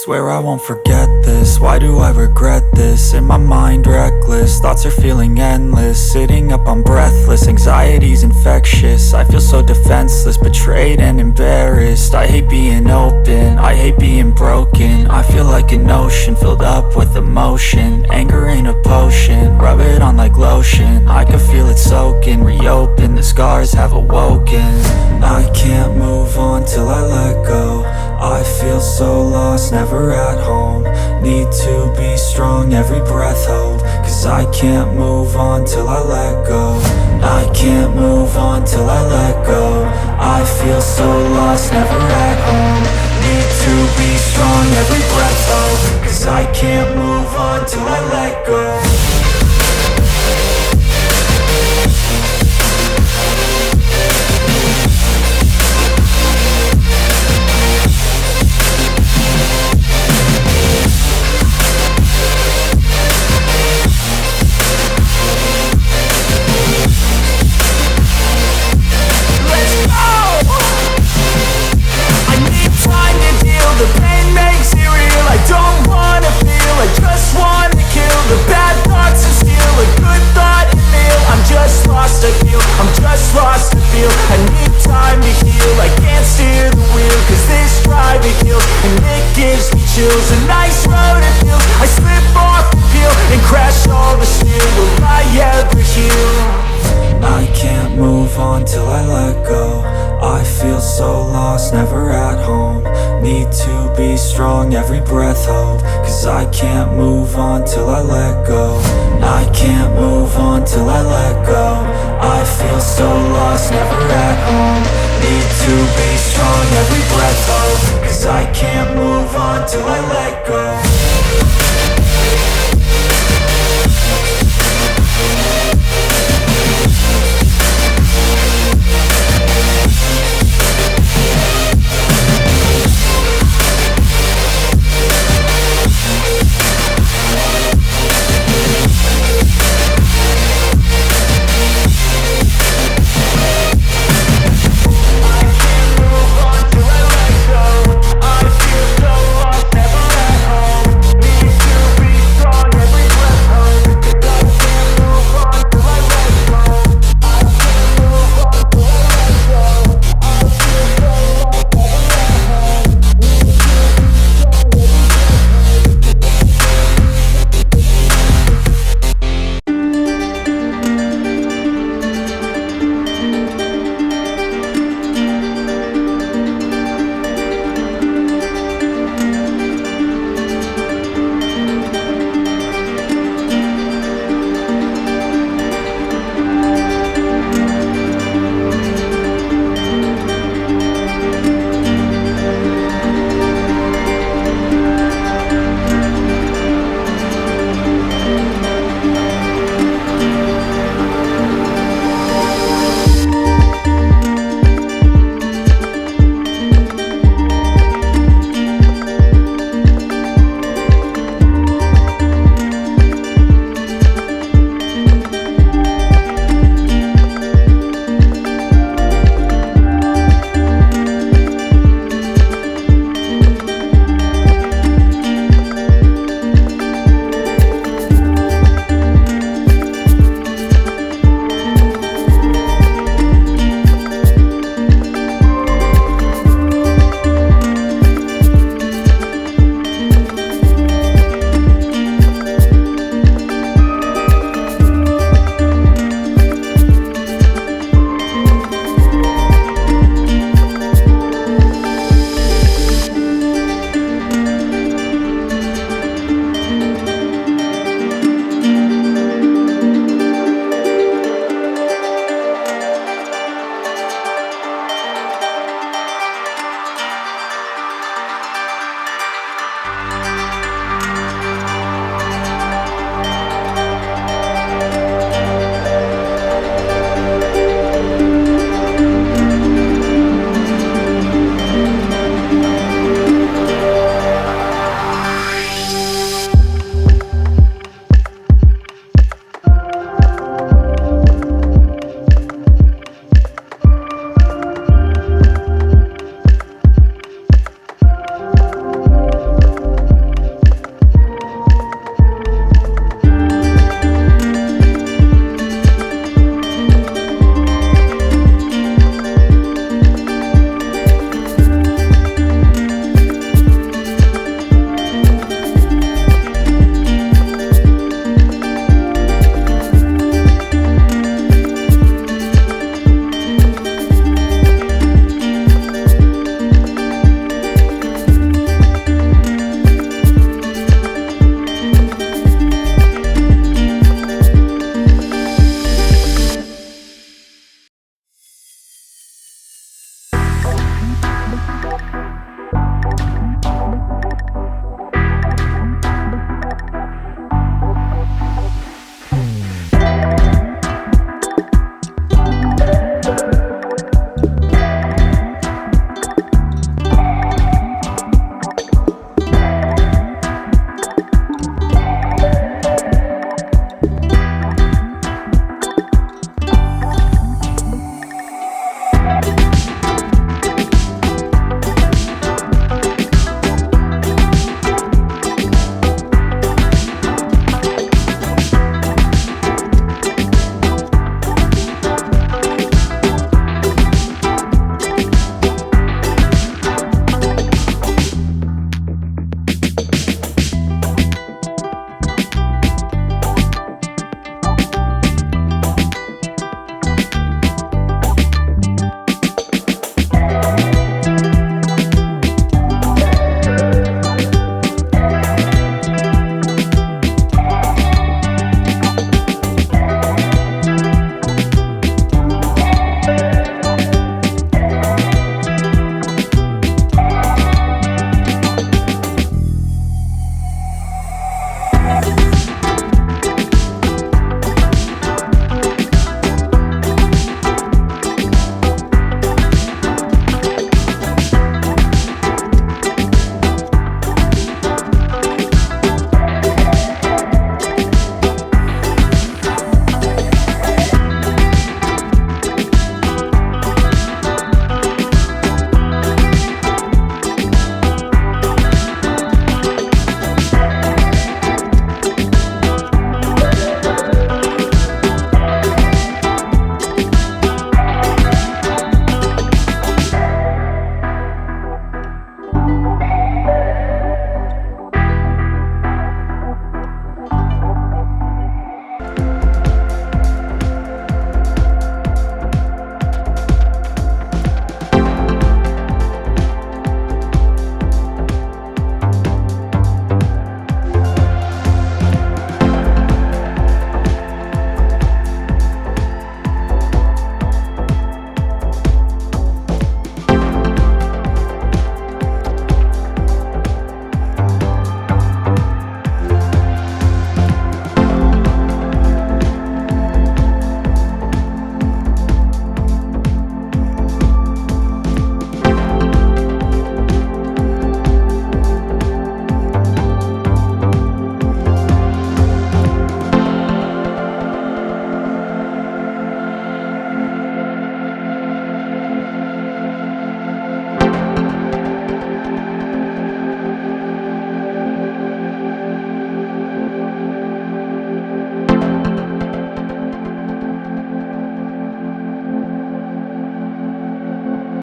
Swear I won't forget this, why do I regret this? In my mind reckless, thoughts are feeling endless. Sitting up I'm breathless, anxiety's infectious. I feel so defenseless, betrayed and embarrassed. I hate being open, I hate being broken. I feel like an ocean filled up with emotion. Anger ain't a potion, rub it on like lotion. I can feel it soaking, reopen, the scars have awoken. I can't move on till I let go. I feel so lost, never at home. Need to be strong, every breath hold. Cause I can't move on till I let go. I can't move on till I let go. I feel so lost, never at home. Need to be strong, every breath hold. Cause I can't move on till I let go. The pain makes it real, I don't wanna feel. I just wanna kill the bad thoughts and steal a good thought and meal. I'm just lost, I feel, I'm just lost, I feel. I need time to heal, I can't steer the wheel. Cause this drive it kills, and it gives me chills. A nice road it feels, I slip off the peel and crash all the steel. Will I ever heal? I can't move on till I let go. I feel so lost, never at home. Need to be strong, every breath hold. Cause I can't move on till I let go. I can't move on till I let go. I feel so lost, never at home. Need to be strong, every breath hold. Cause I can't move on till I let go.